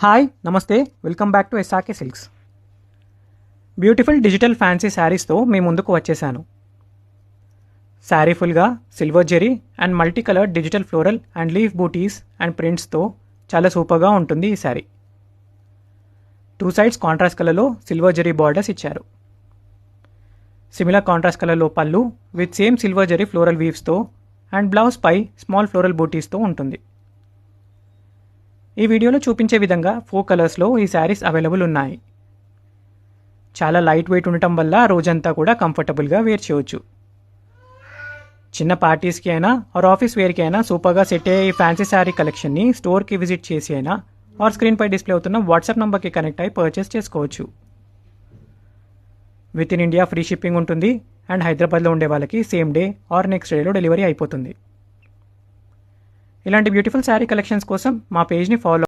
Hi నమస్తే welcome back to SRK silks. Beautiful digital fancy శారీస్తో మీ ముందుకు వచ్చేసాను. శారీ ఫుల్గా silver zari and multi colour digital floral and leaf buttis and ప్రింట్స్తో చాలా సూపర్గా ఉంటుంది ఈ శారీ. 2 సైడ్స్ కాంట్రాస్ట్ కలర్లో సిల్వర్ జెరీ బార్డర్స్ ఇచ్చారు. సిమిలర్ కాంట్రాస్ట్ కలర్లో పళ్ళు with same silver zari floral వీవ్స్తో అండ్ బ్లౌజ్ పై స్మాల్ ఫ్లోరల్ బూటీస్తో ఉంటుంది. ఈ వీడియోలో చూపించే విధంగా 4 కలర్స్లో ఈ శారీస్ అవైలబుల్ ఉన్నాయి. చాలా లైట్ వెయిట్ ఉండటం వల్ల రోజంతా కూడా కంఫర్టబుల్గా వేర్ చేయవచ్చు. చిన్న పార్టీస్కి అయినా ఆర్ ఆఫీస్ వేర్కి అయినా సూపర్గా సెట్ అయ్యే ఈ ఫ్యాన్సీ శారీ కలెక్షన్ని స్టోర్కి విజిట్ చేసి అయినా ఆర్ స్క్రీన్పై డిస్ప్లే అవుతున్న వాట్సాప్ నెంబర్కి కనెక్ట్ అయి పర్చేస్ చేసుకోవచ్చు. With in India free shipping ఉంటుంది అండ్ హైదరాబాద్లో ఉండే వాళ్ళకి సేమ్ డే ఆర్ నెక్స్ట్ డేలో డెలివరీ అయిపోతుంది. ఇలాంటి బ్యూటిఫుల్ శారీ కలెక్షన్స్ కోసం మా పేజ్ని ఫాలో